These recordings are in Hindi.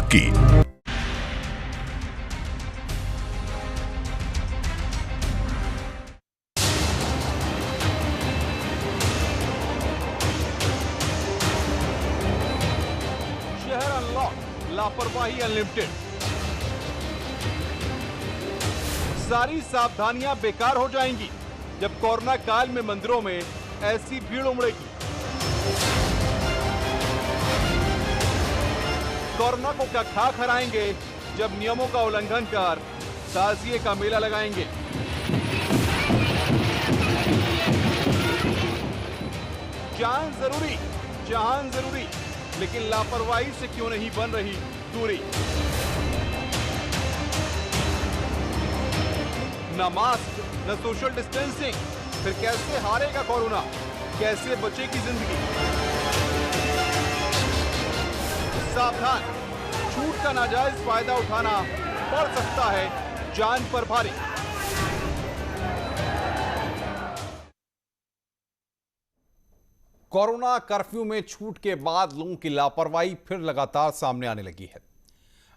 की। शहर अनलॉक, लापरवाही अनलिमिटेड। सारी सावधानियां बेकार हो जाएंगी जब कोरोना काल में मंदिरों में ऐसी भीड़ उमड़ेगी। कोरोना को क्या खा खराएंगे जब नियमों का उल्लंघन कर ताजिए का मेला लगाएंगे। जान जरूरी, जान जरूरी, लेकिन लापरवाही से क्यों नहीं बन रही दूरी। न मास्क न सोशल डिस्टेंसिंग, फिर कैसे हारेगा कोरोना, कैसे बचेगी जिंदगी। सावधान, छूट का नाजायज फायदा उठाना पड़ सकता है जान पर भारी। कोरोना कर्फ्यू में छूट के बाद लोगों की लापरवाही फिर लगातार सामने आने लगी है।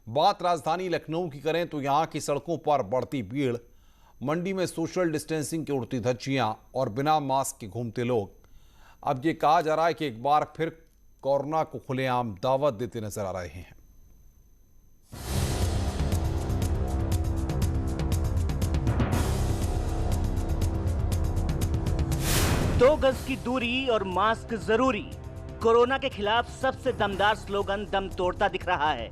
बात राजधानी लखनऊ की करें तो यहां की सड़कों पर बढ़ती भीड़, मंडी में सोशल डिस्टेंसिंग की उड़ती धज्जियां और बिना मास्क के घूमते लोग। अब ये कहा जा रहा है कि एक बार फिर कोरोना को खुलेआम दावत देते नजर आ रहे हैं। दो गज की दूरी और मास्क जरूरी, कोरोना के खिलाफ सबसे दमदार स्लोगन दम तोड़ता दिख रहा है।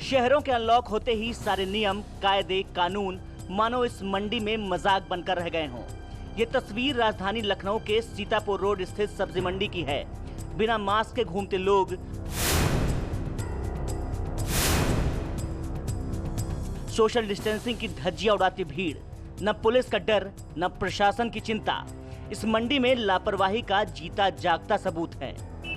शहरों के अनलॉक होते ही सारे नियम, कायदे, कानून मानो इस मंडी में मजाक बनकर रह गए हों। ये तस्वीर राजधानी लखनऊ के सीतापुर रोड स्थित सब्जी मंडी की है। बिना मास्क के घूमते लोग, सोशल डिस्टेंसिंग की धज्जियां उड़ाती भीड़, न पुलिस का डर न प्रशासन की चिंता। इस मंडी में लापरवाही का जीता जागता सबूत है।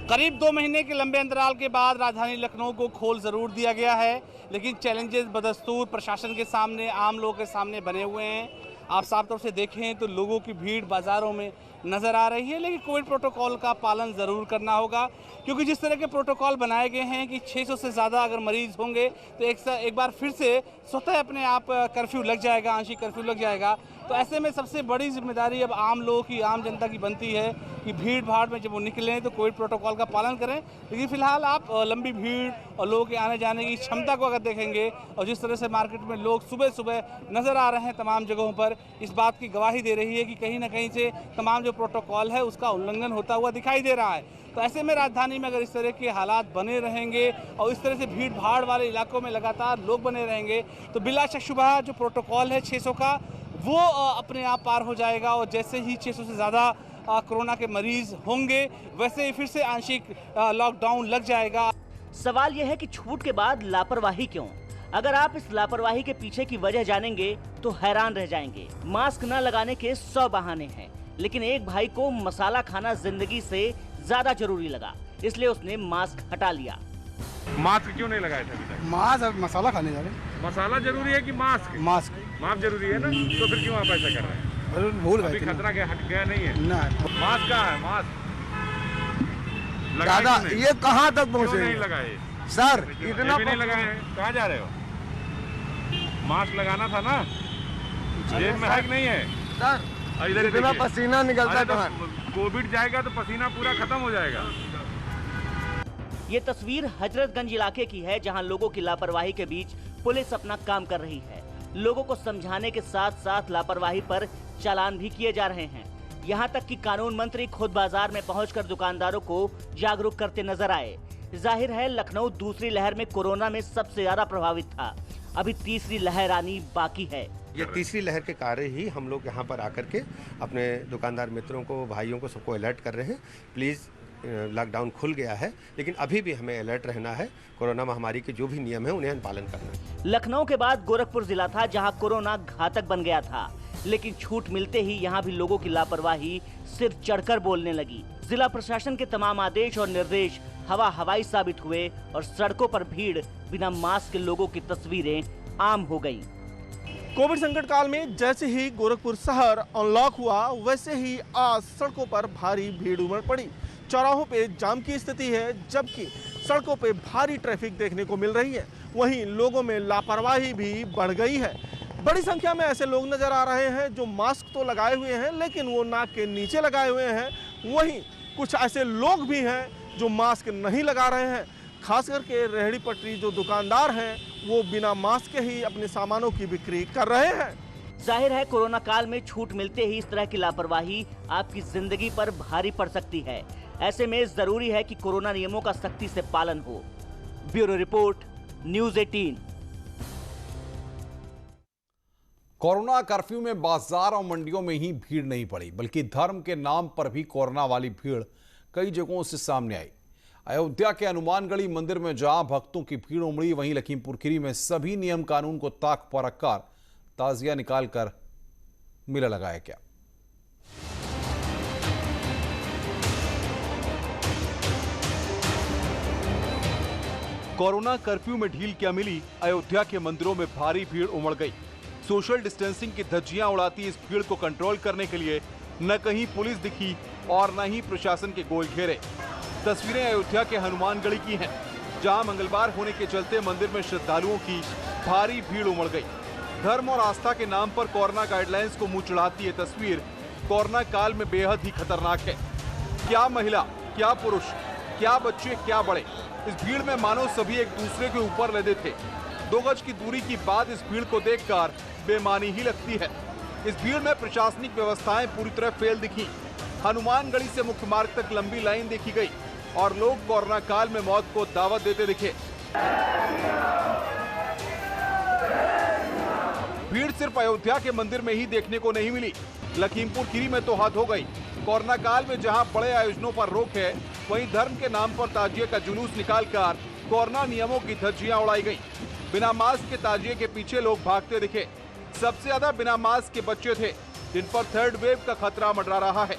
करीब 2 महीने के लंबे अंतराल के बाद राजधानी लखनऊ को खोल जरूर दिया गया है, लेकिन चैलेंजेस बदस्तूर प्रशासन के सामने, आम लोगों के सामने बने हुए हैं। आप साफ तौर से देखें तो लोगों की भीड़ बाजारों में नजर आ रही है, लेकिन कोविड प्रोटोकॉल का पालन जरूर करना होगा, क्योंकि जिस तरह के प्रोटोकॉल बनाए गए हैं कि 600 से ज़्यादा अगर मरीज होंगे तो एक बार फिर से स्वतः अपने आप कर्फ्यू लग जाएगा, आंशिक कर्फ्यू लग जाएगा। तो ऐसे में सबसे बड़ी जिम्मेदारी अब आम लोगों की, आम जनता की बनती है कि भीड़ भाड़ में जब वो निकलें तो कोविड प्रोटोकॉल का पालन करें। लेकिन फिलहाल आप लंबी भीड़ और लोगों के आने जाने की क्षमता को अगर देखेंगे और जिस तरह से मार्केट में लोग सुबह सुबह नज़र आ रहे हैं तमाम जगहों पर, इस बात की गवाही दे रही है कि कहीं ना कहीं से तमाम जो प्रोटोकॉल है उसका उल्लंघन होता हुआ दिखाई दे रहा है। तो ऐसे में राजधानी में अगर इस तरह के हालात बने रहेंगे और इस तरह से भीड़ भाड़ वाले इलाकों में लगातार लोग बने रहेंगे तो बिला शक शुबा जो प्रोटोकॉल है 600 का वो अपने आप पार हो जाएगा। और जैसे ही 600 से ज़्यादा कोरोना के मरीज होंगे वैसे ही फिर से आंशिक लॉकडाउन लग जाएगा। सवाल यह है कि छूट के बाद लापरवाही क्यों? अगर आप इस लापरवाही के पीछे की वजह जानेंगे तो हैरान रह जाएंगे। मास्क न लगाने के 100 बहाने हैं, लेकिन एक भाई को मसाला खाना जिंदगी से ज्यादा जरूरी लगा, इसलिए उसने मास्क हटा लिया। मास्क क्यों नहीं लगाया था अभी तक? मास्क मसाला खाने जा रहे। मसाला जरूरी है कि मास्क? मास्क जरूरी है ना, तो फिर क्यों आप ऐसा कर रहे हैं? भूल अभी गए। खतरा क्या हट गया नहीं है? ना मास्क कहाँ है? मास्क दादा ये कहाँ तक पहुँचे? नहीं लगाए सर, इतना नहीं लगाए हैं। कहाँ जा रहे हो? मास्क लगाना था ना, जेब में है कि नहीं है? सर इधर इतना पसीना निकलता है। तो कोविड जाएगा तो पसीना पूरा खत्म हो जाएगा। ये तस्वीर हजरतगंज इलाके की है, जहां लोगों की लापरवाही के बीच पुलिस अपना काम कर रही है। लोगों को समझाने के साथ साथ लापरवाही पर चालान भी किए जा रहे हैं। यहां तक कि कानून मंत्री खुद बाजार में पहुंचकर दुकानदारों को जागरूक करते नजर आए। जाहिर है लखनऊ दूसरी लहर में कोरोना में सबसे ज्यादा प्रभावित था, अभी तीसरी लहर आनी बाकी है। ये तीसरी लहर के कारण ही हम लोग यहाँ पर आकर के अपने दुकानदार मित्रों को, भाइयों को, सबको अलर्ट कर रहे हैं। प्लीज़ लॉकडाउन खुल गया है, लेकिन अभी भी हमें अलर्ट रहना है। कोरोना महामारी के जो भी नियम है उन्हें पालन करना है। लखनऊ के बाद गोरखपुर जिला था जहां कोरोना घातक बन गया था, लेकिन छूट मिलते ही यहां भी लोगों की लापरवाही सिर्फ चढ़कर बोलने लगी। जिला प्रशासन के तमाम आदेश और निर्देश हवाई साबित हुए और सड़कों पर भीड़, बिना मास्क के लोगों की तस्वीरें आम हो गयी। कोविड संकट काल में जैसे ही गोरखपुर शहर अनलॉक हुआ, वैसे ही आज सड़कों पर भारी भीड़ उमड़ पड़ी। चौराहों पे जाम की स्थिति है, जबकि सड़कों पे भारी ट्रैफिक देखने को मिल रही है। वहीं लोगों में लापरवाही भी बढ़ गई है। बड़ी संख्या में ऐसे लोग नजर आ रहे हैं जो मास्क तो लगाए हुए हैं लेकिन वो नाक के नीचे लगाए हुए हैं। वहीं कुछ ऐसे लोग भी हैं जो मास्क नहीं लगा रहे हैं। खास करके रेहड़ी पटरी जो दुकानदार हैं वो बिना मास्क के ही अपने सामानों की बिक्री कर रहे हैं। जाहिर है कोरोना काल में छूट मिलते ही इस तरह की लापरवाही आपकी जिंदगी पर भारी पड़ सकती है। ऐसे में जरूरी है कि कोरोना नियमों का सख्ती से पालन हो। Bureau report, news 18। Corona curfew में बाजार और मंडियों में ही भीड़ नहीं पड़ी बल्कि धर्म के नाम पर भी कोरोना वाली भीड़ कई जगहों से सामने आई। अयोध्या के हनुमानगढ़ी मंदिर में जहां भक्तों की भीड़ उमड़ी, वहीं लखीमपुर खीरी में सभी नियम कानून को ताक पर रखकर ताजिया निकालकर मेला लगाया गया। कोरोना कर्फ्यू में ढील क्या मिली, अयोध्या के मंदिरों में भारी भीड़ उमड़ गई। सोशल डिस्टेंसिंग की धज्जियां उड़ाती इस भीड़ को कंट्रोल करने के लिए न कहीं पुलिस दिखी और न ही प्रशासन के गोल घेरे। तस्वीरें अयोध्या के हनुमानगढ़ी की हैं, जहां मंगलवार होने के चलते मंदिर में श्रद्धालुओं की भारी भीड़ उमड़ गई। धर्म और आस्था के नाम पर कोरोना गाइडलाइंस को मुंह चढ़ाती ये तस्वीर कोरोना काल में बेहद ही खतरनाक है। क्या महिला, क्या पुरुष, क्या बच्चे, क्या बड़े, इस भीड़ में मानो सभी एक दूसरे के ऊपर लदे थे। 2 गज की दूरी की बात इस भीड़ को देखकर बेमानी ही लगती है। इस भीड़ में प्रशासनिक व्यवस्थाएं पूरी तरह फेल दिखी। हनुमानगढ़ी से मुख्य मार्ग तक लंबी लाइन देखी गई और लोग कोरोना काल में मौत को दावत देते दिखे। भीड़ सिर्फ अयोध्या के मंदिर में ही देखने को नहीं मिली, लखीमपुर खीरी में तो हद हो गई। कोरोना काल में जहां बड़े आयोजनों पर रोक है, वहीं धर्म के नाम पर ताजिए का जुलूस निकालकर कोरोना नियमों की धज्जियां उड़ाई गई। बिना मास्क के ताजिए के पीछे लोग भागते दिखे। सबसे ज्यादा बिना मास्क के बच्चे थे, जिन पर 3rd वेव का खतरा मंडरा रहा है।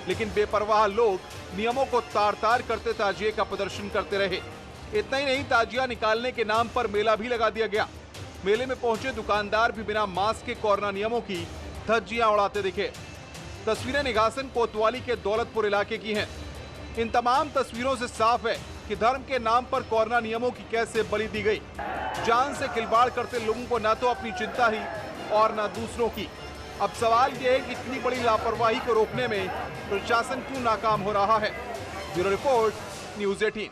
लेकिन बेपरवाह लोग नियमों को तार-तार करते ताजिए का प्रदर्शन करते रहे। इतना ही नहीं, ताजिया निकालने के नाम पर मेला भी लगा दिया गया। मेले में पहुंचे दुकानदार भी बिना मास्क के कोरोना नियमों की धज्जियां उड़ाते दिखे। तस्वीरें निघासन कोतवाली के दौलतपुर इलाके की हैं। इन तमाम तस्वीरों से साफ है कि धर्म के नाम पर कोरोना नियमों की कैसे बलि दी गई। जान से खिलवाड़ करते लोगों को न तो अपनी चिंता ही और न दूसरों की। अब सवाल ये है कि इतनी बड़ी लापरवाही को रोकने में प्रशासन क्यों नाकाम हो रहा है। Bureau report, news 18।